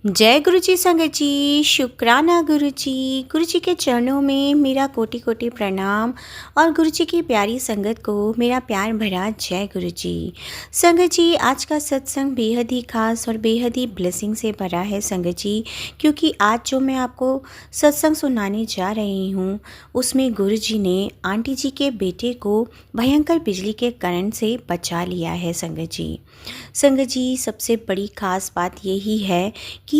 जय गुरु जी संगत जी, शुक्राना गुरु जी के चरणों में मेरा कोटि कोटि प्रणाम और गुरु जी की प्यारी संगत को मेरा प्यार भरा जय गुरु जी। संगत जी, आज का सत्संग बेहद ही खास और बेहद ही ब्लेसिंग से भरा है संगत जी, क्योंकि आज जो मैं आपको सत्संग सुनाने जा रही हूँ उसमें गुरु जी ने आंटी जी के बेटे को भयंकर बिजली के करंट से बचा लिया है संगत जी। संगत जी, सबसे बड़ी खास बात यही है कि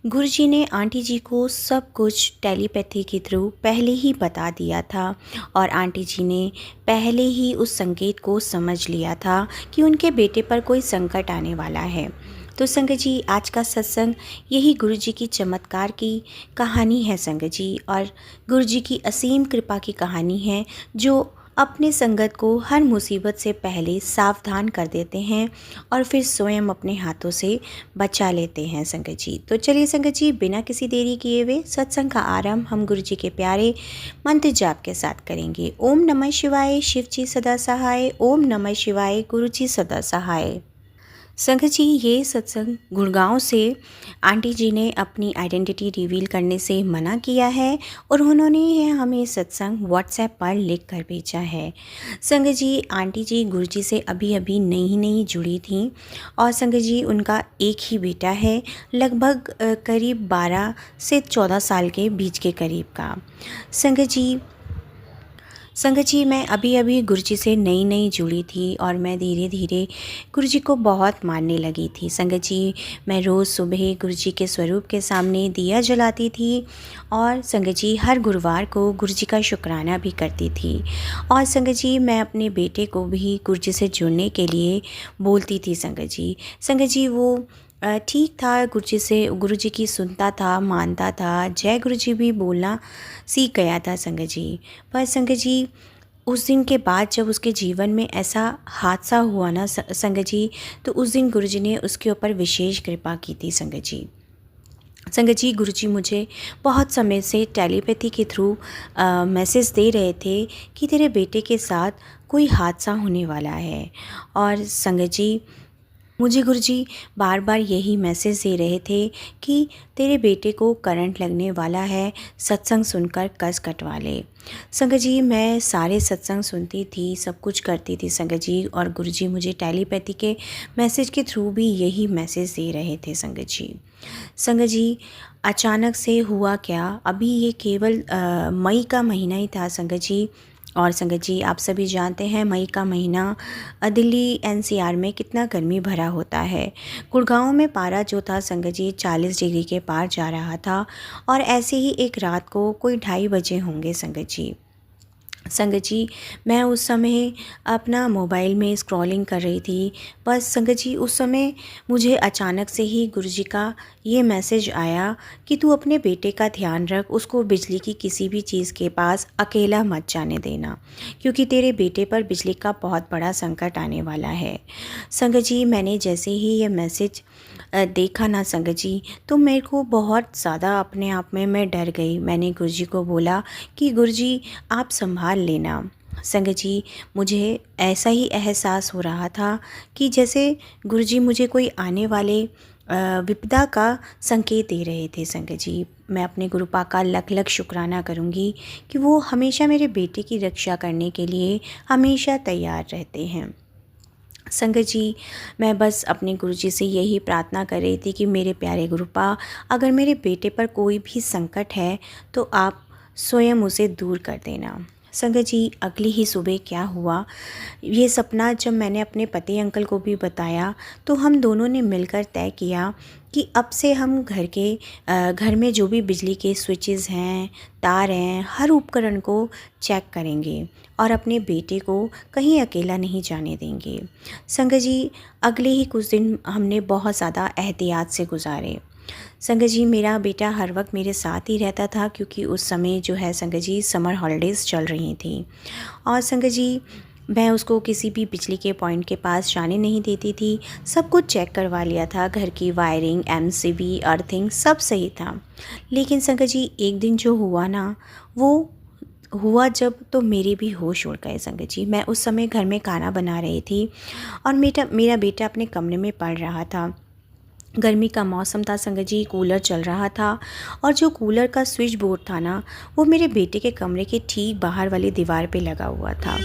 गुरुजी ने आंटी जी को सब कुछ टेलीपैथी के थ्रू पहले ही बता दिया था और आंटी जी ने पहले ही उस संकेत को समझ लिया था कि उनके बेटे पर कोई संकट आने वाला है। तो संगत जी, आज का सत्संग यही गुरुजी की चमत्कार की कहानी है संगत जी, और गुरुजी की असीम कृपा की कहानी है जो अपने संगत को हर मुसीबत से पहले सावधान कर देते हैं और फिर स्वयं अपने हाथों से बचा लेते हैं संगत जी। तो चलिए संगत जी, बिना किसी देरी किए हुए सत्संग का आरंभ हम गुरु जी के प्यारे मंत्र जाप के साथ करेंगे। ओम नमः शिवाय, शिव जी सदा सहाय। ओम नमः शिवाय, गुरु जी सदा सहाय। संगत जी, ये सत्संग गुड़गांव से आंटी जी ने अपनी आइडेंटिटी रिवील करने से मना किया है और उन्होंने हमें सत्संग व्हाट्सएप पर लिख कर भेजा है। संगत जी, आंटी जी गुरु जी से अभी अभी नई नई जुड़ी थी और संगत जी उनका एक ही बेटा है, लगभग करीब 12 से 14 साल के बीच के करीब का। संगत जी मैं अभी अभी गुरुजी से नई नई जुड़ी थी और मैं धीरे धीरे गुरुजी को बहुत मानने लगी थी। संगत जी, मैं रोज़ सुबह गुरुजी के स्वरूप के सामने दिया जलाती थी और संगत जी हर गुरुवार को गुरुजी का शुक्राना भी करती थी। और संगत जी मैं अपने बेटे को भी गुरुजी से जुड़ने के लिए बोलती थी। संगत जी वो ठीक था, गुरुजी की सुनता था, मानता था, जय गुरुजी भी बोलना सीख गया था संगत जी। पर संगत जी उस दिन के बाद जब उसके जीवन में ऐसा हादसा हुआ ना संगत जी, तो उस दिन गुरुजी ने उसके ऊपर विशेष कृपा की थी संगत जी। संगत जी, गुरुजी मुझे बहुत समय से टेलीपैथी के थ्रू मैसेज दे रहे थे कि तेरे बेटे के साथ कोई हादसा होने वाला है। और संगत जी मुझे गुरुजी बार बार यही मैसेज दे रहे थे कि तेरे बेटे को करंट लगने वाला है, सत्संग सुनकर कस कटवा ले। संगत जी मैं सारे सत्संग सुनती थी, सब कुछ करती थी संगत जी, और गुरुजी मुझे टेलीपैथी के मैसेज के थ्रू भी यही मैसेज दे रहे थे संगत जी। संगत जी, अचानक से हुआ क्या, अभी ये केवल मई का महीना ही था संगत जी। और संगत जी आप सभी जानते हैं मई का महीना दिल्ली एनसीआर में कितना गर्मी भरा होता है। गुड़गांव में पारा जो था संगत जी 40 डिग्री के पार जा रहा था और ऐसे ही एक रात को कोई 2:30 बजे होंगे संगत जी मैं उस समय अपना मोबाइल में स्क्रॉलिंग कर रही थी। बस संगत जी उस समय मुझे अचानक से ही गुरुजी का ये मैसेज आया कि तू अपने बेटे का ध्यान रख, उसको बिजली की किसी भी चीज़ के पास अकेला मत जाने देना, क्योंकि तेरे बेटे पर बिजली का बहुत बड़ा संकट आने वाला है। संगत जी मैंने जैसे ही ये मैसेज देखा ना संगत जी, तो मेरे को बहुत ज़्यादा अपने आप में मैं डर गई। मैंने गुरुजी को बोला कि गुरुजी आप संभाल लेना। संगत जी मुझे ऐसा ही एहसास हो रहा था कि जैसे गुरुजी मुझे कोई आने वाले विपदा का संकेत दे रहे थे संगत जी। मैं अपने गुरुपा का लख लख शुक्राना करूँगी कि वो हमेशा मेरे बेटे की रक्षा करने के लिए हमेशा तैयार रहते हैं। संगत जी मैं बस अपने गुरुजी से यही प्रार्थना कर रही थी कि मेरे प्यारे गुरुपा, अगर मेरे बेटे पर कोई भी संकट है तो आप स्वयं उसे दूर कर देना। संगत जी अगली ही सुबह क्या हुआ, ये सपना जब मैंने अपने पति अंकल को भी बताया तो हम दोनों ने मिलकर तय किया कि अब से हम घर में जो भी बिजली के स्विचेस हैं, तार हैं, हर उपकरण को चेक करेंगे और अपने बेटे को कहीं अकेला नहीं जाने देंगे। संगत जी अगले ही कुछ दिन हमने बहुत ज़्यादा एहतियात से गुजारे। संगत जी मेरा बेटा हर वक्त मेरे साथ ही रहता था, क्योंकि उस समय जो है संगत जी समर हॉलीडेज़ चल रही थी और संगत जी मैं उसको किसी भी बिजली के पॉइंट के पास जाने नहीं देती थी। सब कुछ चेक करवा लिया था, घर की वायरिंग, एमसीबी, अर्थिंग सब सही था। लेकिन संगत जी एक दिन जो हुआ ना, वो हुआ जब तो मेरे भी होश उड़ गए संगत जी। मैं उस समय घर में खाना बना रही थी और मेरा बेटा अपने कमरे में पढ़ रहा था। गर्मी का मौसम था संगत जी, कूलर चल रहा था और जो कूलर का स्विच बोर्ड था ना, वो मेरे बेटे के कमरे के ठीक बाहर वाली दीवार पे लगा हुआ था।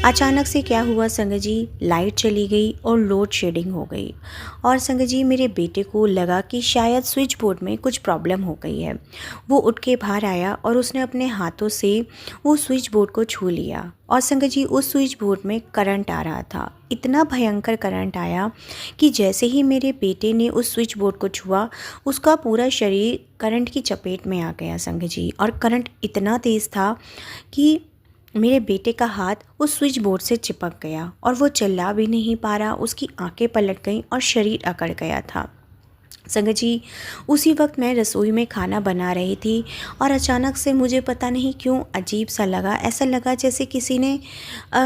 अचानक से क्या हुआ संगत जी, लाइट चली गई और लोड शेडिंग हो गई। और संगत जी मेरे बेटे को लगा कि शायद स्विच बोर्ड में कुछ प्रॉब्लम हो गई है। वो उठ के बाहर आया और उसने अपने हाथों से वो स्विच बोर्ड को छू लिया और संगत जी उस स्विच बोर्ड में करंट आ रहा था। इतना भयंकर करंट आया कि जैसे ही मेरे बेटे ने उस स्विच बोर्ड को छुआ, उसका पूरा शरीर करंट की चपेट में आ गया संगत जी। और करंट इतना तेज़ था कि मेरे बेटे का हाथ उस स्विच बोर्ड से चिपक गया और वो चिल्ला भी नहीं पा रहा, उसकी आंखें पलट गईं और शरीर अकड़ गया था। संगत जी उसी वक्त मैं रसोई में खाना बना रही थी और अचानक से मुझे पता नहीं क्यों अजीब सा लगा, ऐसा लगा जैसे किसी ने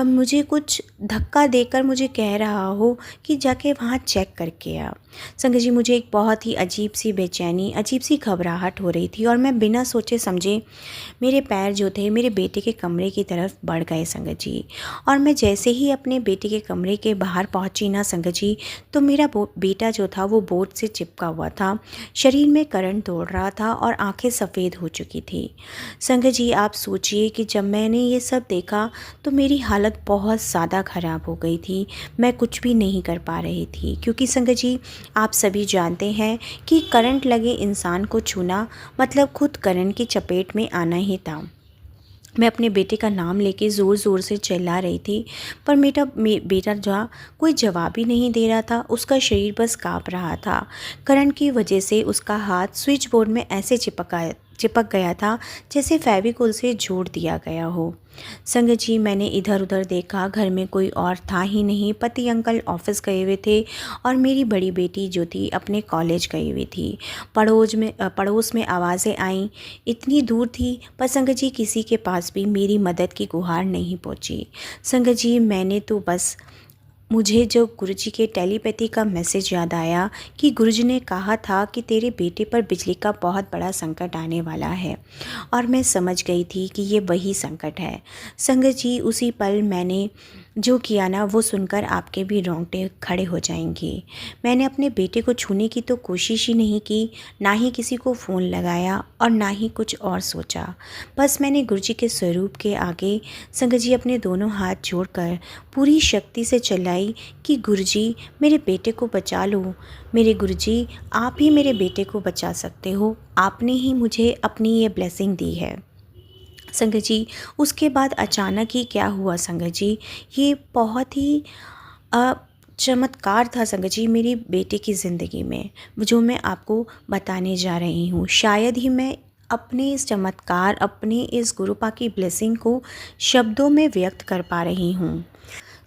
मुझे कुछ धक्का देकर मुझे कह रहा हो कि जाके वहाँ चेक करके आ। संगत जी मुझे एक बहुत ही अजीब सी बेचैनी, अजीब सी घबराहट हो रही थी और मैं बिना सोचे समझे मेरे पैर जो थे मेरे बेटे के कमरे की तरफ बढ़ गए संगत जी। और मैं जैसे ही अपने बेटे के कमरे के बाहर पहुंची ना संगत जी, तो मेरा बेटा जो था वो बोर्ड से चिपका हुआ था, शरीर में करंट दौड़ रहा था और आंखें सफ़ेद हो चुकी थी। संगत जी आप सोचिए कि जब मैंने ये सब देखा तो मेरी हालत बहुत ज़्यादा ख़राब हो गई थी। मैं कुछ भी नहीं कर पा रही थी क्योंकि संगत जी आप सभी जानते हैं कि करंट लगे इंसान को छूना मतलब खुद करंट की चपेट में आना ही था। मैं अपने बेटे का नाम लेके ज़ोर ज़ोर से चिल्ला रही थी, पर बेटा जो कोई जवाब ही नहीं दे रहा था, उसका शरीर बस काँप रहा था। करंट की वजह से उसका हाथ स्विच बोर्ड में ऐसे चिपक गया था जैसे फेविकोल से जोड़ दिया गया हो। संगत जी मैंने इधर उधर देखा, घर में कोई और था ही नहीं। पति अंकल ऑफिस गए हुए थे और मेरी बड़ी बेटी जो थी अपने कॉलेज गई हुई थी। पड़ोस में आवाज़ें आईं, इतनी दूर थी पर संगत जी किसी के पास भी मेरी मदद की गुहार नहीं पहुंची। संगत जी मैंने तो बस, मुझे जो गुरुजी के टेलीपैथी का मैसेज याद आया कि गुरुजी ने कहा था कि तेरे बेटे पर बिजली का बहुत बड़ा संकट आने वाला है, और मैं समझ गई थी कि ये वही संकट है। संगत जी उसी पल मैंने जो किया ना, वो सुनकर आपके भी रोंगटे खड़े हो जाएंगे। मैंने अपने बेटे को छूने की तो कोशिश ही नहीं की, ना ही किसी को फ़ोन लगाया और ना ही कुछ और सोचा। बस मैंने गुरुजी के स्वरूप के आगे संगत जी अपने दोनों हाथ जोड़कर पूरी शक्ति से चिल्लाई कि गुरुजी मेरे बेटे को बचा लो। मेरे गुरुजी आप ही मेरे बेटे को बचा सकते हो, आपने ही मुझे अपनी ये ब्लेसिंग दी है। संगत जी उसके बाद अचानक ही क्या हुआ संगत जी, ये बहुत ही अ, चमत्कार था संगत जी मेरी बेटे की ज़िंदगी में, जो मैं आपको बताने जा रही हूँ। शायद ही मैं अपने इस चमत्कार, अपने इस गुरुपा की ब्लेसिंग को शब्दों में व्यक्त कर पा रही हूँ।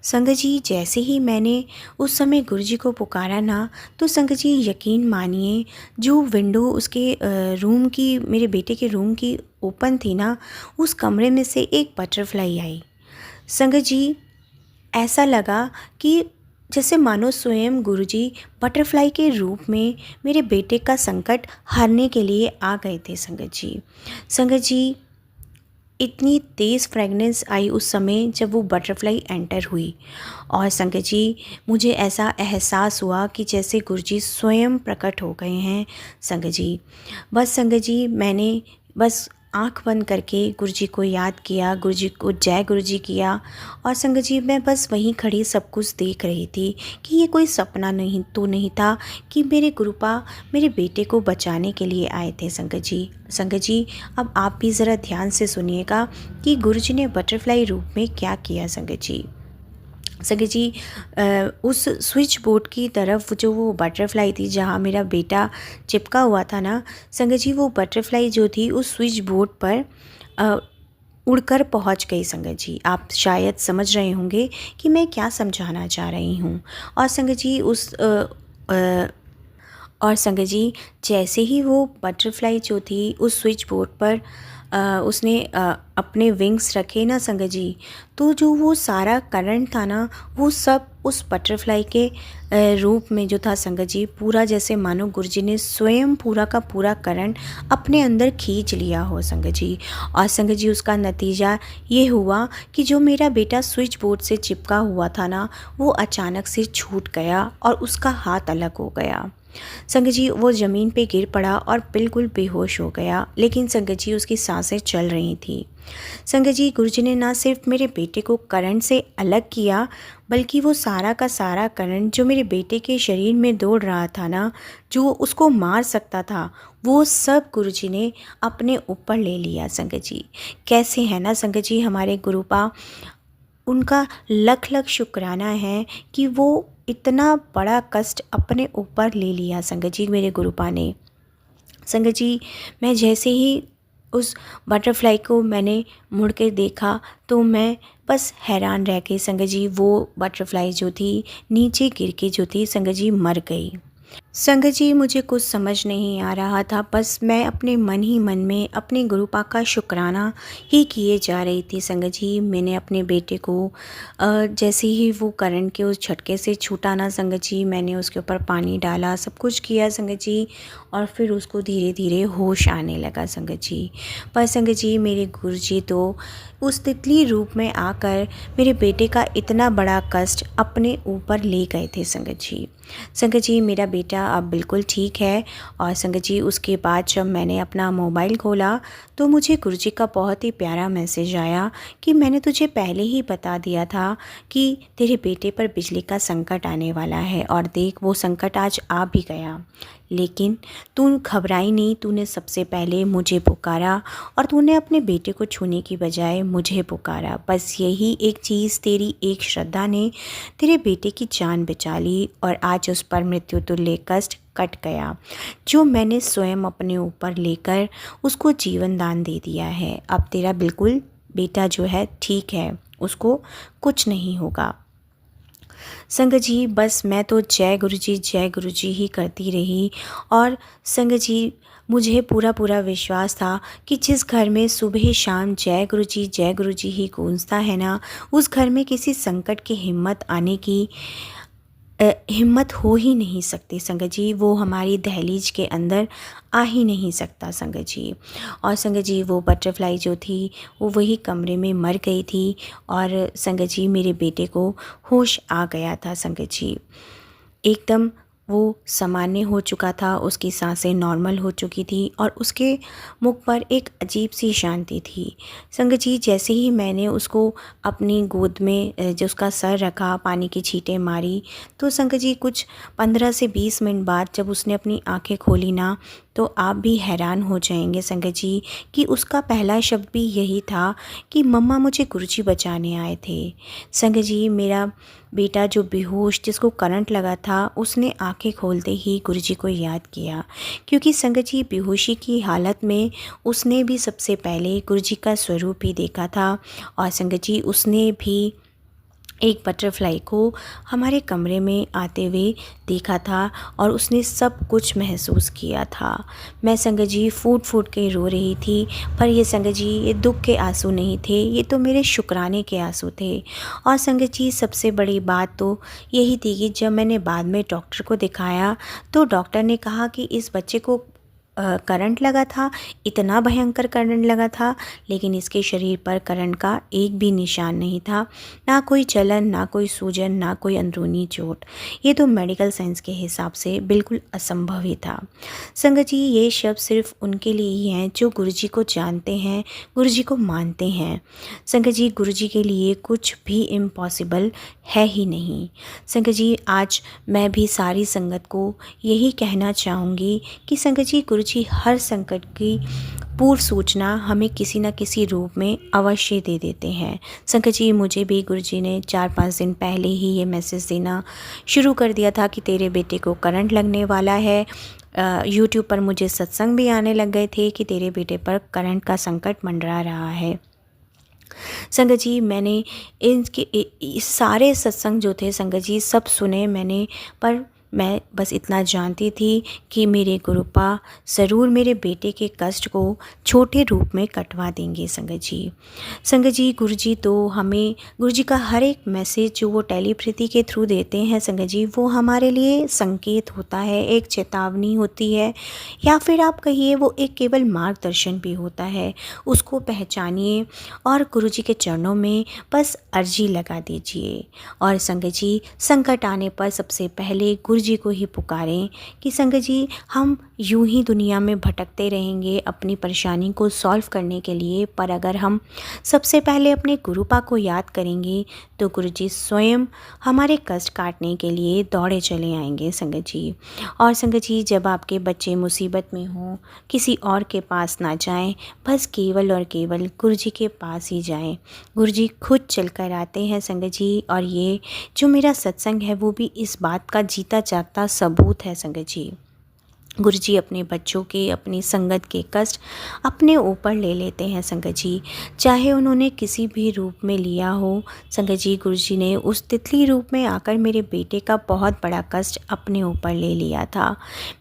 संगत जी जैसे ही मैंने उस समय गुरुजी को पुकारा ना, तो संगत जी यकीन मानिए जो विंडो उसके रूम की, मेरे बेटे के रूम की ओपन थी ना, उस कमरे में से एक बटरफ्लाई आई। संगत जी ऐसा लगा कि जैसे मानो स्वयं गुरुजी बटरफ्लाई के रूप में मेरे बेटे का संकट हरने के लिए आ गए थे। संगत जी इतनी तेज़ फ्रेगनेंस आई उस समय जब वो बटरफ्लाई एंटर हुई, और संगत जी मुझे ऐसा एहसास हुआ कि जैसे गुरुजी स्वयं प्रकट हो गए हैं। संगत जी बस संगत जी मैंने बस आँख बंद करके गुरुजी को याद किया, गुरुजी को जय गुरुजी किया, और संगत जी मैं बस वहीं खड़ी सब कुछ देख रही थी कि ये कोई सपना नहीं था कि मेरे गुरुपा मेरे बेटे को बचाने के लिए आए थे। संगत जी अब आप भी ज़रा ध्यान से सुनिएगा कि गुरुजी ने बटरफ्लाई रूप में क्या किया। संगत जी उस स्विच बोर्ड की तरफ जो वो बटरफ्लाई थी जहाँ मेरा बेटा चिपका हुआ था ना, संगत जी वो बटरफ्लाई जो थी उस स्विच बोर्ड पर उड़कर पहुंच गई। संगत जी आप शायद समझ रहे होंगे कि मैं क्या समझाना चाह रही हूँ। और संगत जी और संगत जी जैसे ही वो बटरफ्लाई जो थी उस स्विच बोर्ड पर उसने अपने विंग्स रखे ना संगत जी, तो जो वो सारा करंट था ना, वो सब उस बटरफ्लाई के रूप में जो था संगत जी, पूरा जैसे मानो गुरुजी ने स्वयं पूरा का पूरा करंट अपने अंदर खींच लिया हो संगत जी। और संगत जी उसका नतीजा ये हुआ कि जो मेरा बेटा स्विच बोर्ड से चिपका हुआ था ना, वो अचानक से छूट गया और उसका हाथ अलग हो गया। संगत जी वो ज़मीन पे गिर पड़ा और बिल्कुल बेहोश हो गया, लेकिन संगत जी उसकी सांसें चल रही थी। संगत जी गुरुजी ने ना सिर्फ मेरे बेटे को करंट से अलग किया, बल्कि वो सारा का सारा करंट जो मेरे बेटे के शरीर में दौड़ रहा था ना, जो उसको मार सकता था, वो सब गुरुजी ने अपने ऊपर ले लिया। संगत जी कैसे है ना संगत जी हमारे गुरुपा, उनका लख लख शुक्राना है कि वो इतना बड़ा कष्ट अपने ऊपर ले लिया संगत जी मेरे गुरुपा ने। संगत जी मैं जैसे ही उस बटरफ्लाई को मैंने मुड़ के देखा तो मैं बस हैरान रह गई संगत जी। वो बटरफ्लाई जो थी नीचे गिर के जो थी संगत जी मर गई। संगत जी मुझे कुछ समझ नहीं आ रहा था, बस मैं अपने मन ही मन में अपने गुरुपा का शुक्राना ही किए जा रही थी। संगत जी मैंने अपने बेटे को जैसे ही वो करंट के उस झटके से छूटा ना संगत जी, मैंने उसके ऊपर पानी डाला, सब कुछ किया संगत जी, और फिर उसको धीरे धीरे होश आने लगा संगत जी। पर संगत जी मेरे गुरुजी तो उस तितली रूप में आकर मेरे बेटे का इतना बड़ा कष्ट अपने ऊपर ले गए थे संगत जी। संगत जी मेरा बेटा अब बिल्कुल ठीक है। और संगत जी उसके बाद जब मैंने अपना मोबाइल खोला तो मुझे गुरुजी का बहुत ही प्यारा मैसेज आया कि मैंने तुझे पहले ही बता दिया था कि तेरे बेटे पर बिजली का संकट आने वाला है, और देख वो संकट आज आ भी गया, लेकिन तू घबराई नहीं, तूने सबसे पहले मुझे पुकारा और तूने अपने बेटे को छूने की बजाय मुझे पुकारा। बस यही एक चीज़, तेरी एक श्रद्धा ने तेरे बेटे की जान बचा ली और आज उस पर मृत्यु तुल्य कष्ट कट गया, जो मैंने स्वयं अपने ऊपर लेकर उसको जीवन दान दे दिया है। अब तेरा बिल्कुल बेटा जो है ठीक है, उसको कुछ नहीं होगा। संगत जी बस मैं तो जय गुरुजी ही करती रही। और संगत जी मुझे पूरा पूरा विश्वास था कि जिस घर में सुबह शाम जय गुरुजी ही गूंजता है ना, उस घर में किसी संकट की हिम्मत आने की हिम्मत हो ही नहीं सकती संगत जी। वो हमारी दहलीज के अंदर आ ही नहीं सकता संगत जी। और संगत जी वो बटरफ्लाई जो थी वो वही कमरे में मर गई थी, और संगत जी मेरे बेटे को होश आ गया था संगत जी। एकदम वो सामान्य हो चुका था, उसकी सांसें नॉर्मल हो चुकी थी और उसके मुख पर एक अजीब सी शांति थी। संगत जी जैसे ही मैंने उसको अपनी गोद में जो उसका सर रखा, पानी की छींटें मारी, तो संगत जी कुछ 15 से 20 मिनट बाद जब उसने अपनी आंखें खोली ना, तो आप भी हैरान हो जाएंगे संगत जी कि उसका पहला शब्द भी यही था कि मम्मा मुझे गुरुजी बचाने आए थे। संगत जी मेरा बेटा जो बेहोश, जिसको करंट लगा था, उसने आंखें खोलते ही गुरुजी को याद किया, क्योंकि संगत जी बेहोशी की हालत में उसने भी सबसे पहले गुरुजी का स्वरूप ही देखा था। और संगत जी उसने भी एक बटरफ्लाई को हमारे कमरे में आते हुए देखा था और उसने सब कुछ महसूस किया था। मैं संगत जी फूट फूट के रो रही थी, पर ये संगत जी ये दुख के आंसू नहीं थे, ये तो मेरे शुक्राने के आंसू थे। और संगत जी सबसे बड़ी बात तो यही थी कि जब मैंने बाद में डॉक्टर को दिखाया तो डॉक्टर ने कहा कि इस बच्चे को करंट लगा था, इतना भयंकर करंट लगा था, लेकिन इसके शरीर पर करंट का एक भी निशान नहीं था, ना कोई जलन, ना कोई सूजन, ना कोई अंदरूनी चोट। ये तो मेडिकल साइंस के हिसाब से बिल्कुल असंभव ही था। संगत जी ये शब्द सिर्फ उनके लिए ही हैं जो गुरुजी को जानते हैं, गुरुजी को मानते हैं। संगत जी गुरुजी के लिए कुछ भी इम्पॉसिबल है ही नहीं। संगत जी आज मैं भी सारी संगत को यही कहना चाहूँगी कि संगत जी गुरुजी हर संकट की पूर्व सूचना हमें किसी न किसी रूप में अवश्य दे देते हैं। संगत जी मुझे भी गुरुजी ने 4-5 दिन पहले ही ये मैसेज देना शुरू कर दिया था कि तेरे बेटे को करंट लगने वाला है। यूट्यूब पर मुझे सत्संग भी आने लग गए थे कि तेरे बेटे पर करंट का संकट मंडरा रहा है। संगत जी मैंने इस सारे सत्संग जो थे संगत जी सब सुने मैंने, पर मैं बस इतना जानती थी कि मेरे गुरुपा ज़रूर मेरे बेटे के कष्ट को छोटे रूप में कटवा देंगे संगत जी। संगत जी गुरुजी तो हमें, गुरुजी का हर एक मैसेज जो वो टेलीप्रति के थ्रू देते हैं संगत जी, वो हमारे लिए संकेत होता है, एक चेतावनी होती है, या फिर आप कहिए वो एक केवल मार्गदर्शन भी होता है। उसको पहचानिए और गुरुजी के चरणों में बस अर्जी लगा दीजिए। और संगत जी संकट आने पर सबसे पहले गुरुजी गुरुजी को ही पुकारें कि संगत जी हम यूं ही दुनिया में भटकते रहेंगे अपनी परेशानी को सॉल्व करने के लिए, पर अगर हम सबसे पहले अपने गुरुपा को याद करेंगे तो गुरुजी स्वयं हमारे कष्ट काटने के लिए दौड़े चले आएंगे संगत जी। और संगत जी जब आपके बच्चे मुसीबत में हों, किसी और के पास ना जाएं, बस केवल और केवल गुरुजी के पास ही जाएं। गुरुजी खुद चलकर आते हैं संगत जी, और ये जो मेरा सत्संग है वो भी इस बात का जीता जागता सबूत है संगत जी। गुरुजी अपने बच्चों के, अपनी संगत के कष्ट अपने ऊपर ले लेते हैं संगत जी, चाहे उन्होंने किसी भी रूप में लिया हो। संगत जी गुरुजी ने उस तितली रूप में आकर मेरे बेटे का बहुत बड़ा कष्ट अपने ऊपर ले लिया था।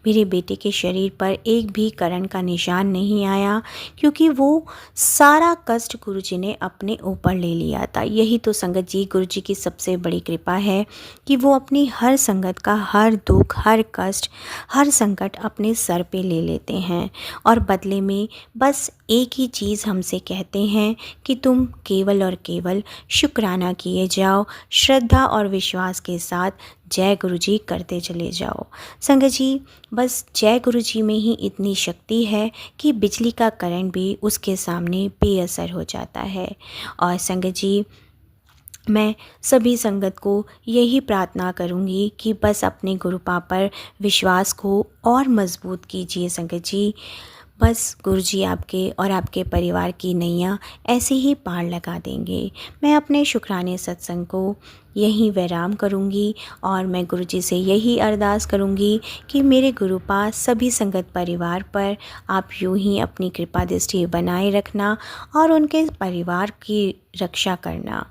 मेरे बेटे के शरीर पर एक भी करण का निशान नहीं आया, क्योंकि वो सारा कष्ट गुरुजी ने अपने ऊपर ले लिया था। यही तो संगत जी गुरुजी की सबसे बड़ी कृपा है कि वो अपनी हर संगत का हर दुख, हर कष्ट, हर संकट अपने सर पे ले लेते हैं, और बदले में बस एक ही चीज़ हमसे कहते हैं कि तुम केवल और केवल शुक्राना किए जाओ, श्रद्धा और विश्वास के साथ जय गुरुजी करते चले जाओ। संगत जी बस जय गुरुजी में ही इतनी शक्ति है कि बिजली का करंट भी उसके सामने बेअसर हो जाता है। और संगत जी मैं सभी संगत को यही प्रार्थना करूंगी कि बस अपने गुरुपा पर विश्वास को और मजबूत कीजिए संगत जी। बस गुरुजी आपके और आपके परिवार की नैया ऐसे ही पार लगा देंगे। मैं अपने शुक्राने सत्संग को यहीं विराम करूंगी, और मैं गुरुजी से यही अरदास करूंगी कि मेरे गुरुपा सभी संगत परिवार पर आप यूं ही अपनी कृपा दृष्टि बनाए रखना और उनके परिवार की रक्षा करना।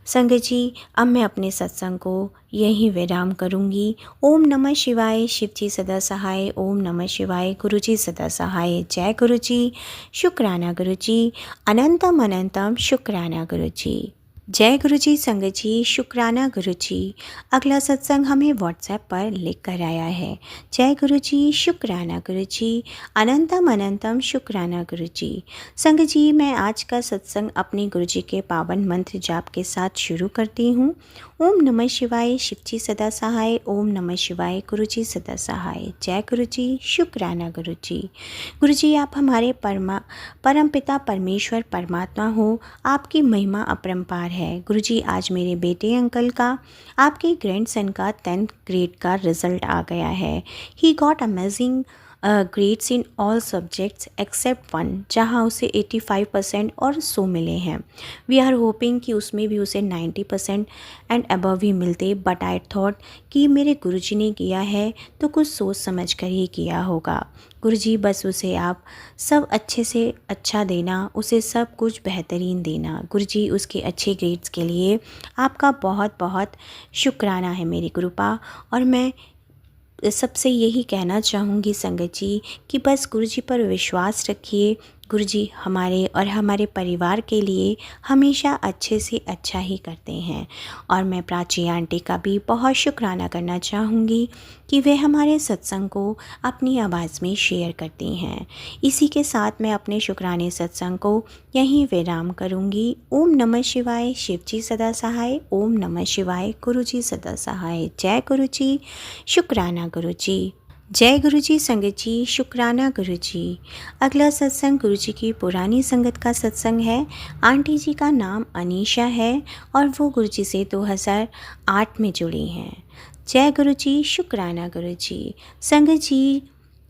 संगत जी अब मैं अपने सत्संग को यहीं विराम करूंगी। ओम नमः शिवाय, शिव जी सदा सहाय। ओम नमः शिवाय, गुरु जी सदा सहाय। जय गुरु जी, शुक्राना गुरु जी, अनंतम अनंतम शुक्राना गुरु जी। जय गुरु जी संगत जी, शुक्राना गुरु जी। अगला सत्संग हमें व्हाट्सएप पर लिख कर आया है। जय गुरु जी, शुक्राना गुरु जी, अनंतम अनंतम शुक्राना गुरु जी। संगत जी मैं आज का सत्संग अपने गुरु जी के पावन मंत्र जाप के साथ शुरू करती हूँ। ओम नमः शिवाय, शिव जी सदा सहाय। ओम नमः शिवाय, गुरु जी सदा सहाय। जय गुरु जी, शुक्राना गुरु जी। गुरु जी आप हमारे परमपिता परमेश्वर परमात्मा हो, आपकी महिमा अपरंपार है। गुरुजी आज मेरे बेटे अंकल का, आपके ग्रैंडसन का 10th ग्रेड का रिजल्ट आ गया है। He got amazing grades in all subjects except one, जहां उसे 85% और 100 मिले हैं। वी आर होपिंग कि उसमें भी उसे 90% एंड अबव ही मिलते, बट आई थॉट कि मेरे गुरुजी ने किया है तो कुछ सोच समझ कर ही किया होगा। गुरुजी बस उसे आप सब अच्छे से अच्छा देना, उसे सब कुछ बेहतरीन देना। गुरुजी उसके अच्छे ग्रेड्स के लिए आपका बहुत बहुत शुक्राना है मेरे गुरुपा। और मैं सबसे यही कहना चाहूँगी संगत जी कि बस गुरुजी पर विश्वास रखिए। गुरुजी हमारे और हमारे परिवार के लिए हमेशा अच्छे से अच्छा ही करते हैं। और मैं प्राची आंटी का भी बहुत शुक्राना करना चाहूँगी कि वे हमारे सत्संग को अपनी आवाज़ में शेयर करती हैं। इसी के साथ मैं अपने शुक्राने सत्संग को यहीं विराम करूँगी। ओम नमः शिवाय, शिव जी सदा सहाय। ओम नमः शिवाय, गुरु जी सदा सहाय। जय गुरु जी, शुक्राना गुरु जी। जय गुरु जी संगत जी, शुक्राना गुरु जी। अगला सत्संग गुरु जी की पुरानी संगत का सत्संग है। आंटी जी का नाम अनीशा है और वो गुरु जी से 2008 में जुड़ी हैं। जय गुरु जी, शुक्राना गुरु जी। संगत जी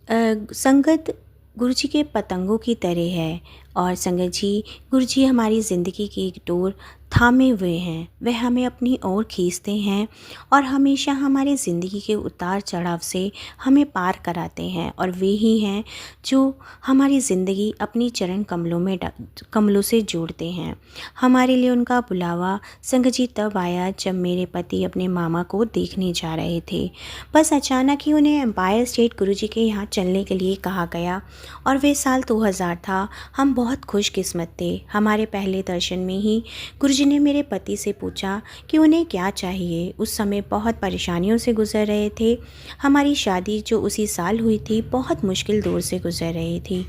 संगत गुरु जी के पतंगों की तरह है, और संगत जी गुरु जी हमारी ज़िंदगी की एक डोर थामे हुए हैं। वह हमें अपनी ओर खींचते हैं और हमेशा हमारी ज़िंदगी के उतार चढ़ाव से हमें पार कराते हैं। और वे ही हैं जो हमारी ज़िंदगी अपनी चरण कमलों से जोड़ते हैं। हमारे लिए उनका बुलावा संगत जी तब आया जब मेरे पति अपने मामा को देखने जा रहे थे। बस अचानक ही उन्हें एम्पायर स्टेट गुरु जी के यहाँ चलने के लिए कहा गया, और वे साल 2000 था। हम बहुत खुशकिस्मत थे। हमारे पहले दर्शन में ही गुरुजी ने मेरे पति से पूछा कि उन्हें क्या चाहिए। उस समय बहुत परेशानियों से गुजर रहे थे। हमारी शादी जो उसी साल हुई थी बहुत मुश्किल दौर से गुजर रही थी।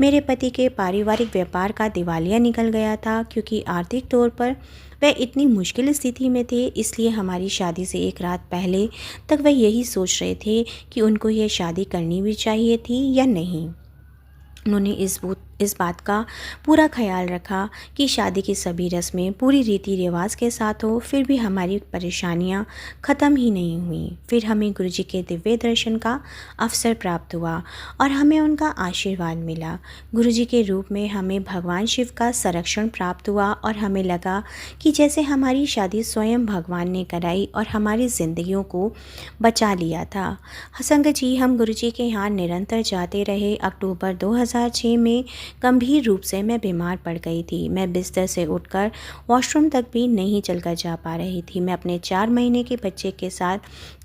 मेरे पति के पारिवारिक व्यापार का दिवालिया निकल गया था, क्योंकि आर्थिक तौर पर वह इतनी मुश्किल स्थिति में थे, इसलिए हमारी शादी से एक रात पहले तक वह यही सोच रहे थे कि उनको यह शादी करनी भी चाहिए थी या नहीं। उन्होंने इस बात का पूरा ख्याल रखा कि शादी की सभी रस्में पूरी रीति रिवाज के साथ हो, फिर भी हमारी परेशानियां ख़त्म ही नहीं हुई। फिर हमें गुरुजी के दिव्य दर्शन का अवसर प्राप्त हुआ और हमें उनका आशीर्वाद मिला। गुरुजी के रूप में हमें भगवान शिव का संरक्षण प्राप्त हुआ और हमें लगा कि जैसे हमारी शादी स्वयं भगवान ने कराई और हमारी ज़िंदगियों को बचा लिया था। संगत जी, हम गुरुजी के यहाँ निरंतर जाते रहे। अक्टूबर 2006 में गंभीर रूप से मैं बीमार पड़ गई थी। मैं बिस्तर से उठकर वॉशरूम तक भी नहीं चलकर जा पा रही थी। मैं अपने 4 महीने के बच्चे के साथ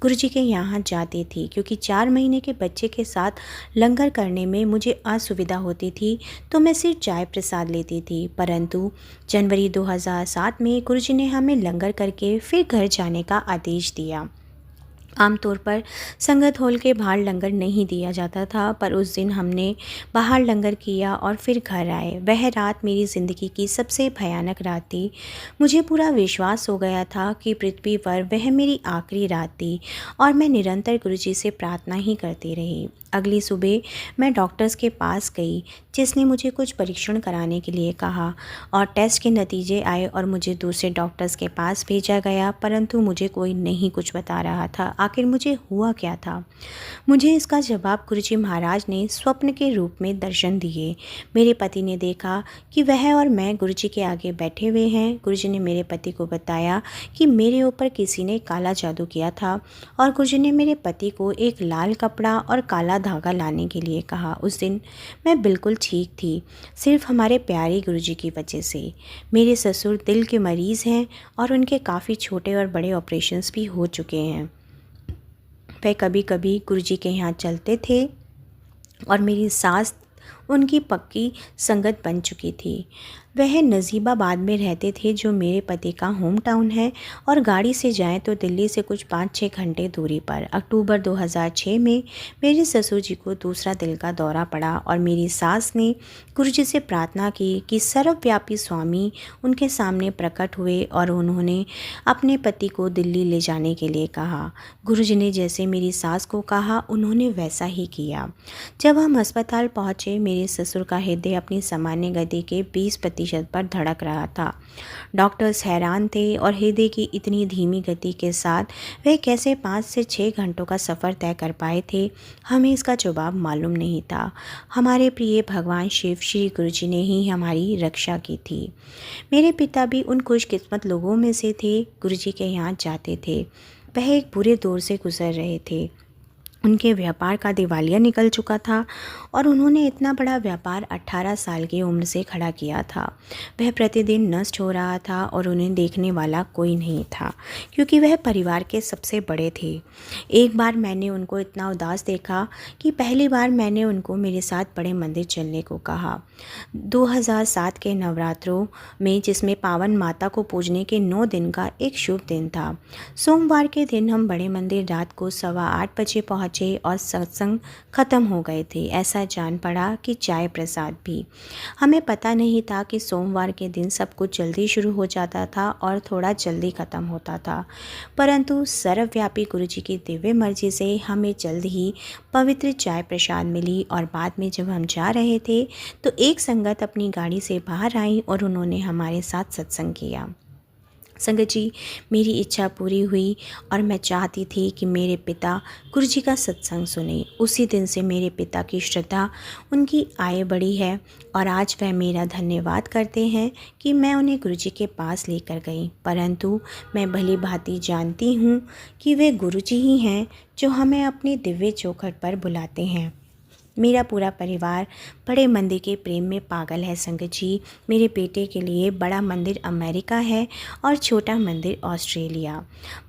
गुरुजी के यहाँ जाती थी, क्योंकि 4 महीने के बच्चे के साथ लंगर करने में मुझे असुविधा होती थी, तो मैं सिर्फ चाय प्रसाद लेती थी। परंतु जनवरी 2007 में गुरुजी ने हमें लंगर करके फिर घर जाने का आदेश दिया। आमतौर पर संगत हॉल के बाहर लंगर नहीं दिया जाता था, पर उस दिन हमने बाहर लंगर किया और फिर घर आए। वह रात मेरी ज़िंदगी की सबसे भयानक रात थी। मुझे पूरा विश्वास हो गया था कि पृथ्वी पर वह मेरी आखिरी रात थी और मैं निरंतर गुरुजी से प्रार्थना ही करती रही। अगली सुबह मैं डॉक्टर्स के पास गई, जिसने मुझे कुछ परीक्षण कराने के लिए कहा और टेस्ट के नतीजे आए और मुझे दूसरे डॉक्टर्स के पास भेजा गया, परंतु मुझे कोई नहीं कुछ बता रहा था। आखिर मुझे हुआ क्या था? मुझे इसका जवाब गुरुजी महाराज ने स्वप्न के रूप में दर्शन दिए। मेरे पति ने देखा कि वह और मैं गुरुजी के आगे बैठे हुए हैं। गुरुजी ने मेरे पति को बताया कि मेरे ऊपर किसी ने काला जादू किया था और गुरुजी ने मेरे पति को एक लाल कपड़ा और काला धागा लाने के लिए कहा। उस दिन मैं बिल्कुल ठीक थी, सिर्फ हमारे प्यारे गुरुजी की वजह से। मेरे ससुर दिल के मरीज़ हैं और उनके काफ़ी छोटे और बड़े ऑपरेशंस भी हो चुके हैं। वह कभी कभी गुरुजी के यहाँ चलते थे और मेरी सास उनकी पक्की संगत बन चुकी थी। वह नजीबाबाद में रहते थे, जो मेरे पति का होम टाउन है, और गाड़ी से जाएं तो दिल्ली से कुछ 5-6 घंटे दूरी पर। अक्टूबर 2006 में मेरे ससुर जी को दूसरा दिल का दौरा पड़ा और मेरी सास ने गुरुजी से प्रार्थना की कि सर्वव्यापी स्वामी उनके सामने प्रकट हुए और उन्होंने अपने पति को दिल्ली ले जाने के लिए कहा। गुरुजी ने जैसे मेरी सास को कहा, उन्होंने वैसा ही किया। जब हम अस्पताल पहुँचे, मेरे ससुर का हृदय अपनी सामान्य गति के 20% पर धड़क रहा था। डॉक्टर्स हैरान थे और हृदय की इतनी धीमी गति के साथ वे कैसे 5 से 6 घंटों का सफ़र तय कर पाए थे, हमें इसका जवाब मालूम नहीं था। हमारे प्रिय भगवान शिव श्री गुरुजी ने ही हमारी रक्षा की थी। मेरे पिता भी उन खुशकिस्मत लोगों में से थे। गुरुजी के यहाँ जाते थे। वह एक बुरे दौर से गुजर रहे थे। उनके व्यापार का दिवालिया निकल चुका था और उन्होंने इतना बड़ा व्यापार 18 साल की उम्र से खड़ा किया था। वह प्रतिदिन नष्ट हो रहा था और उन्हें देखने वाला कोई नहीं था, क्योंकि वह परिवार के सबसे बड़े थे। एक बार मैंने उनको इतना उदास देखा कि पहली बार मैंने उनको मेरे साथ बड़े मंदिर चलने को कहा। 2007 के नवरात्रों में, जिसमें पावन माता को पूजने के 9 दिन का एक शुभ दिन था, सोमवार के दिन हम बड़े मंदिर रात को 8:15 बजे पहुँचे और सत्संग खत्म हो गए थे। ऐसा जान पड़ा कि चाय प्रसाद भी। हमें पता नहीं था कि सोमवार के दिन सब कुछ जल्दी शुरू हो जाता था और थोड़ा जल्दी ख़त्म होता था, परंतु सर्वव्यापी गुरुजी की दिव्य मर्जी से हमें जल्द ही पवित्र चाय प्रसाद मिली। और बाद में जब हम जा रहे थे तो एक संगत अपनी गाड़ी से बाहर आई और उन्होंने हमारे साथ सत्संग किया। संगत जी, मेरी इच्छा पूरी हुई और मैं चाहती थी कि मेरे पिता गुरुजी का सत्संग सुने। उसी दिन से मेरे पिता की श्रद्धा उनकी आए बढ़ी है और आज वह मेरा धन्यवाद करते हैं कि मैं उन्हें गुरुजी के पास लेकर गई। परंतु मैं भली भांति जानती हूँ कि वे गुरुजी ही हैं जो हमें अपनी दिव्य चौखट पर बुलाते हैं। मेरा पूरा परिवार बड़े मंदिर के प्रेम में पागल है संगत जी। मेरे बेटे के लिए बड़ा मंदिर अमेरिका है और छोटा मंदिर ऑस्ट्रेलिया।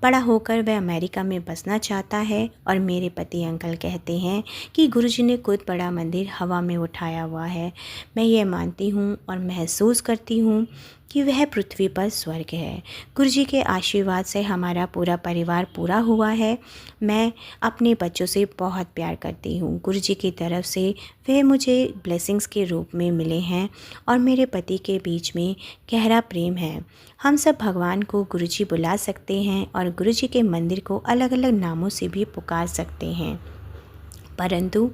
बड़ा होकर वह अमेरिका में बसना चाहता है और मेरे पति अंकल कहते हैं कि गुरुजी ने खुद बड़ा मंदिर हवा में उठाया हुआ है। मैं ये मानती हूँ और महसूस करती हूँ कि वह पृथ्वी पर स्वर्ग है। गुरुजी के आशीर्वाद से हमारा पूरा परिवार पूरा हुआ है। मैं अपने बच्चों से बहुत प्यार करती हूँ। गुरुजी की तरफ से वे मुझे ब्लेसिंग्स के रूप में मिले हैं और मेरे पति के बीच में गहरा प्रेम है। हम सब भगवान को गुरुजी बुला सकते हैं और गुरुजी के मंदिर को अलग अलग नामों से भी पुकार सकते हैं, परंतु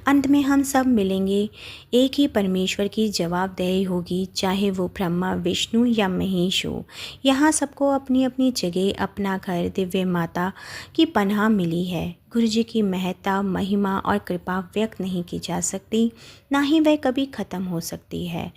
अंत में हम सब मिलेंगे। एक ही परमेश्वर की जवाबदेही होगी, चाहे वो ब्रह्मा, विष्णु या महेश हो। यहाँ सबको अपनी अपनी जगह अपना घर दिव्य माता की पनाह मिली है। गुरुजी की महत्ता, महिमा और कृपा व्यक्त नहीं की जा सकती, ना ही वह कभी ख़त्म हो सकती है।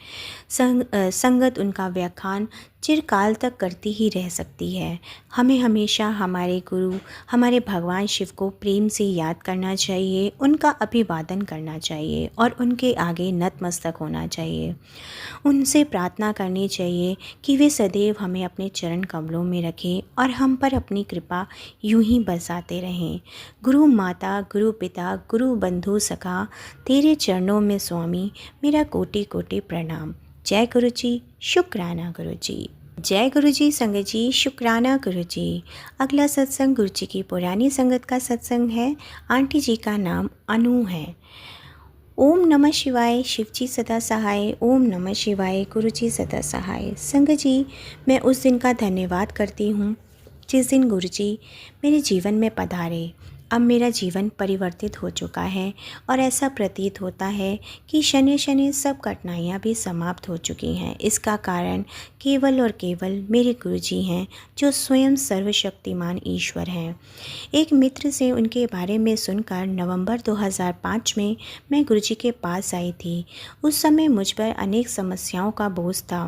संगत उनका व्याख्यान चिरकाल तक करती ही रह सकती है। हमें हमेशा हमारे गुरु, हमारे भगवान शिव को प्रेम से याद करना चाहिए, उनका अभिवादन करना चाहिए और उनके आगे नतमस्तक होना चाहिए। उनसे प्रार्थना करनी चाहिए कि वे सदैव हमें अपने चरण कमलों में रखें और हम पर अपनी कृपा यूं ही बरसाते रहें। गुरु माता, गुरु पिता, गुरु बंधु सखा, तेरे चरणों में स्वामी मेरा कोटि कोटि प्रणाम। जय गुरु जी, शुक्राना गुरु जी। जय गुरु जी, संगत जी, शुक्राना गुरु जी। अगला सत्संग गुरु जी की पुरानी संगत का सत्संग है। आंटी जी का नाम अनु है। ओम नमः शिवाय, शिव जी सदा सहाय। ओम नमः शिवाय, गुरु जी सदा सहाय। संगत जी, मैं उस दिन का धन्यवाद करती हूँ जिस दिन गुरु जी मेरे जीवन में पधारे। अब मेरा जीवन परिवर्तित हो चुका है और ऐसा प्रतीत होता है कि शनि शनि सब कठिनाइयाँ भी समाप्त हो चुकी हैं। इसका कारण केवल और केवल मेरे गुरुजी हैं, जो स्वयं सर्वशक्तिमान ईश्वर हैं। एक मित्र से उनके बारे में सुनकर नवंबर 2005 में मैं गुरुजी के पास आई थी। उस समय मुझ पर अनेक समस्याओं का बोझ था।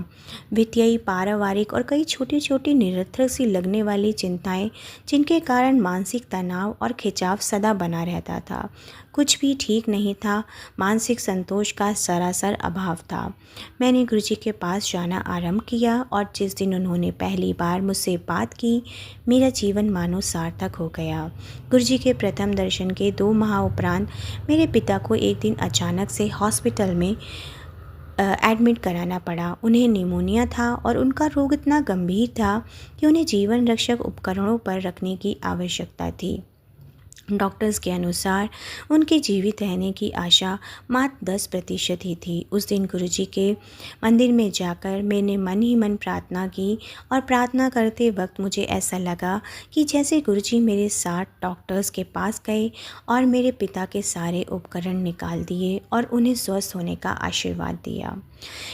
वित्तीय, पारिवारिक और कई छोटी छोटी निरर्थक सी लगने वाली चिंताएं, जिनके कारण मानसिक तनाव और खिंचाव सदा बना रहता था। कुछ भी ठीक नहीं था। मानसिक संतोष का सरासर अभाव था। मैंने गुरुजी के पास जाना आरंभ किया और जिस दिन उन्होंने पहली बार मुझसे बात की, मेरा जीवन मानो सार्थक हो गया। गुरुजी के प्रथम दर्शन के 2 माह उपरांत मेरे पिता को एक दिन अचानक से हॉस्पिटल में एडमिट कराना पड़ा। उन्हें निमोनिया था और उनका रोग इतना गंभीर था कि उन्हें जीवन रक्षक उपकरणों पर रखने की आवश्यकता थी। डॉक्टर्स के अनुसार उनके जीवित रहने की आशा मात्र 10% ही थी। उस दिन गुरुजी के मंदिर में जाकर मैंने मन ही मन प्रार्थना की और प्रार्थना करते वक्त मुझे ऐसा लगा कि जैसे गुरुजी मेरे साथ डॉक्टर्स के पास गए और मेरे पिता के सारे उपकरण निकाल दिए और उन्हें स्वस्थ होने का आशीर्वाद दिया।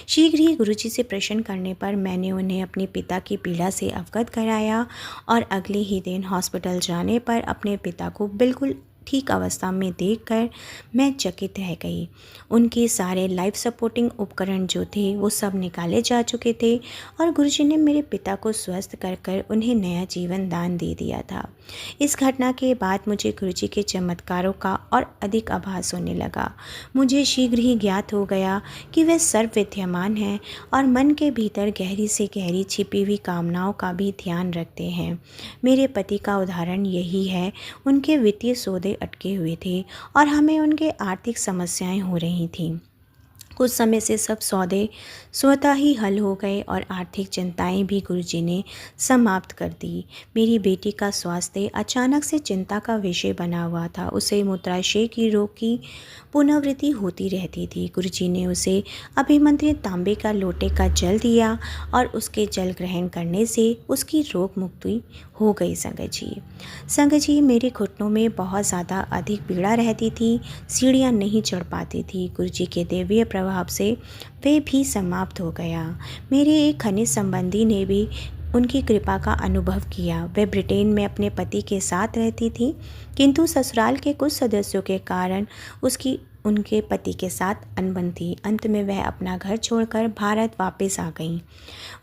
शीघ्र ही गुरुजी से प्रश्न करने पर मैंने उन्हें अपने पिता की पीड़ा से अवगत कराया और अगले ही दिन हॉस्पिटल जाने पर अपने पिता को बिल्कुल ठीक अवस्था में देखकर मैं चकित रह गई। उनके सारे लाइफ सपोर्टिंग उपकरण जो थे वो सब निकाले जा चुके थे और गुरुजी ने मेरे पिता को स्वस्थ कर कर उन्हें नया जीवन दान दे दिया था। इस घटना के बाद मुझे गुरुजी के चमत्कारों का और अधिक आभास होने लगा। मुझे शीघ्र ही ज्ञात हो गया कि वे सर्वविद्यमान हैं और मन के भीतर गहरी से गहरी छिपी हुई कामनाओं का भी ध्यान रखते हैं। मेरे पति का उदाहरण यही है। उनके वित्तीय सौदे अटके हुए थे और हमें उनके आर्थिक समस्याएं हो रही थीं। कुछ समय से सब सौदे स्वतः ही हल हो गए और आर्थिक चिंताएं भी गुरुजी ने समाप्त कर दी। मेरी बेटी का स्वास्थ्य अचानक से चिंता का विषय बना हुआ था। उसे मूत्राशय की रोग की पुनरावृत्ति होती रहती थी। गुरुजी ने उसे अभिमंत्रित तांबे का लोटे का जल दिया और उसके जल ग्रहण करने से उसकी रोग मुक्ति हो गई। संगत जी, मेरे घुटनों में बहुत ज़्यादा अधिक पीड़ा रहती थी। सीढ़ियाँ नहीं चढ़ पाती थी। गुरुजी के दैवीय प्रभाव से वे भी समाप्त हो गया। मेरे एक खनिज संबंधी ने भी उनकी कृपा का अनुभव किया। वह ब्रिटेन में अपने पति के साथ रहती थी, किंतु ससुराल के कुछ सदस्यों के कारण उनके पति के साथ अनबन थी। अंत में वह अपना घर छोड़कर भारत वापस आ गई।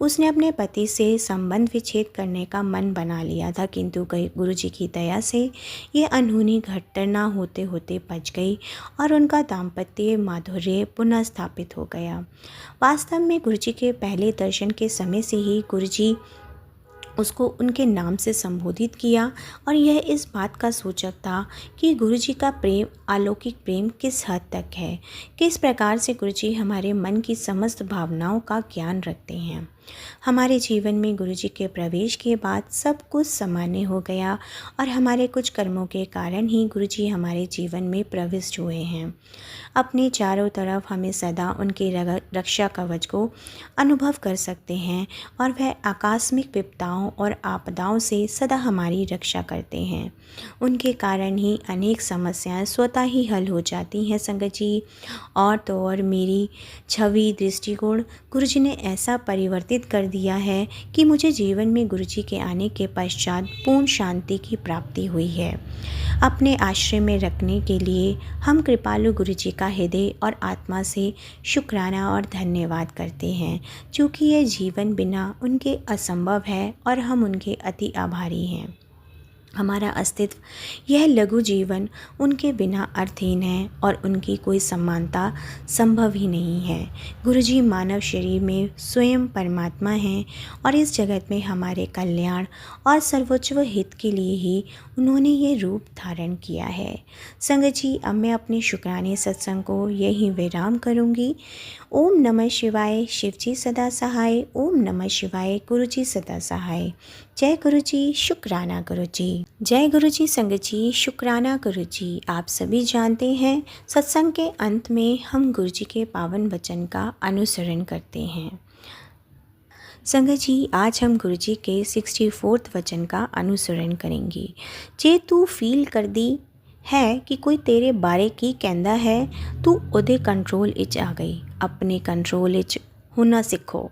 उसने अपने पति से संबंध विच्छेद करने का मन बना लिया था, किंतु गुरुजी की दया से ये अनहोनी घटना होते होते पच गई और उनका दाम्पत्य माधुर्य पुनः स्थापित हो गया। वास्तव में गुरुजी के पहले दर्शन के समय से ही गुरुजी उसको उनके नाम से संबोधित किया और यह इस बात का सूचक था कि गुरुजी का प्रेम, अलौकिक प्रेम किस हद तक है, किस प्रकार से गुरुजी हमारे मन की समस्त भावनाओं का ज्ञान रखते हैं। हमारे जीवन में गुरुजी के प्रवेश के बाद सब कुछ सामान्य हो गया और हमारे कुछ कर्मों के कारण ही गुरुजी हमारे जीवन में प्रविष्ट हुए हैं। अपने चारों तरफ हमें सदा उनके रक्षा कवच को अनुभव कर सकते हैं और वह आकस्मिक विपदाओं और आपदाओं से सदा हमारी रक्षा करते हैं। उनके कारण ही अनेक समस्याएं स्वतः ही हल हो जाती हैं संगत जी। और तो और मेरी छवि दृष्टिकोण गुरुजी ने ऐसा परिवर्तित कर दिया है कि मुझे जीवन में गुरुजी के आने के पश्चात पूर्ण शांति की प्राप्ति हुई है। अपने आश्रय में रखने के लिए हम कृपालु गुरुजी का हृदय और आत्मा से शुक्राना और धन्यवाद करते हैं, क्योंकि यह जीवन बिना उनके असंभव है और हम उनके अति आभारी हैं। हमारा अस्तित्व यह लघु जीवन उनके बिना अर्थहीन है और उनकी कोई समानता संभव ही नहीं है। गुरुजी मानव शरीर में स्वयं परमात्मा हैं और इस जगत में हमारे कल्याण और सर्वोच्च हित के लिए ही उन्होंने ये रूप धारण किया है। संगत जी, अब मैं अपने शुक्राने सत्संग को यहीं विराम करूँगी। ओम नमः शिवाय, शिव जी सदा सहाय। ओम नमः शिवाय, गुरु जी सदा सहाय। जय गुरु जी, शुक्राना गुरु जी। जय गुरु जी संगत जी, शुक्राना गुरु जी। आप सभी जानते हैं सत्संग के अंत में हम गुरु जी के पावन वचन का अनुसरण करते हैं। संगत जी, आज हम गुरु जी के 64वें वचन का अनुसरण करेंगे। जे तू फील कर दी है कि कोई तेरे बारे की कहता है, तू उदे कंट्रोल इच आ गई, अपने कंट्रोल इच होना सीखो।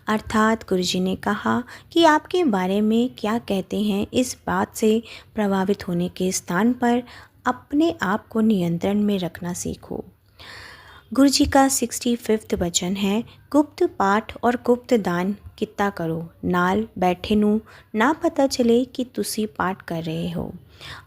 अर्थात गुरुजी ने कहा कि आपके बारे में क्या कहते हैं इस बात से प्रभावित होने के स्थान पर अपने आप को नियंत्रण में रखना सीखो। गुरुजी का 65वां वचन है, गुप्त पाठ और गुप्त दान कितना करो, नाल बैठे नू ना पता चले कि तुसी पाठ कर रहे हो।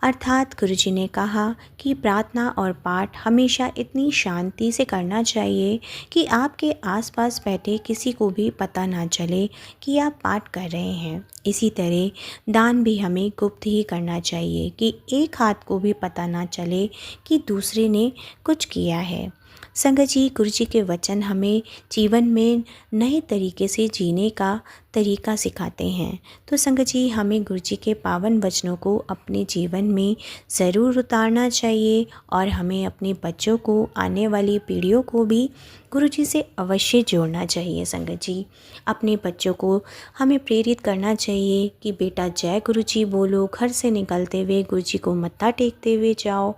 अर्थात गुरुजी ने कहा कि प्रार्थना और पाठ हमेशा इतनी शांति से करना चाहिए कि आपके आसपास बैठे किसी को भी पता ना चले कि आप पाठ कर रहे हैं। इसी तरह दान भी हमें गुप्त ही करना चाहिए कि एक हाथ को भी पता ना चले कि दूसरे ने कुछ किया है। संगत जी, गुरुजी के वचन हमें जीवन में नए तरीके से जीने का तरीका सिखाते हैं। तो संगत जी, हमें गुरुजी के पावन वचनों को अपने जीवन में ज़रूर उतारना चाहिए और हमें अपने बच्चों को, आने वाली पीढ़ियों को भी गुरुजी से अवश्य जोड़ना चाहिए। संगत जी, अपने बच्चों को हमें प्रेरित करना चाहिए कि बेटा जय गुरुजी बोलो, घर से निकलते हुए गुरुजी को मत्था टेकते हुए जाओ,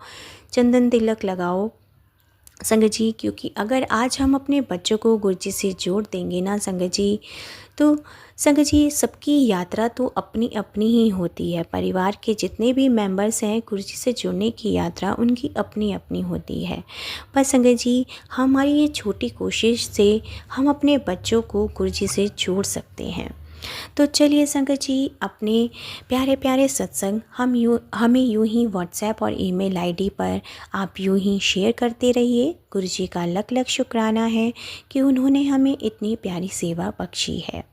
चंदन तिलक लगाओ। संगत जी, क्योंकि अगर आज हम अपने बच्चों को गुरुजी से जोड़ देंगे ना संगत जी, तो संगत जी सबकी यात्रा तो अपनी अपनी ही होती है। परिवार के जितने भी मेंबर्स हैं, गुरुजी से जुड़ने की यात्रा उनकी अपनी अपनी होती है। पर संगत जी, हमारी ये छोटी कोशिश से हम अपने बच्चों को गुरुजी से जोड़ सकते हैं। तो चलिए संगत जी, अपने प्यारे प्यारे सत्संग हमें यूँ ही व्हाट्सएप और ईमेल आईडी पर आप यूँ ही शेयर करते रहिए। गुरुजी का लख लख शुक्राना है कि उन्होंने हमें इतनी प्यारी सेवा बख्शी है।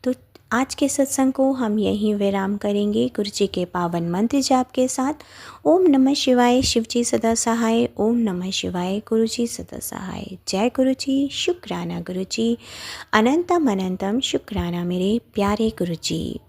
तो आज के सत्संग को हम यहीं विराम करेंगे गुरुजी के पावन मंत्र जाप के साथ। ओम नमः शिवाय, शिव जी सदा सहाय। ओम नमः शिवाय, गुरु जी सदा सहाय। जय गुरु जी, शुक्राना गुरु जी। अनंतम अनंतम शुक्राना मेरे प्यारे गुरु जी।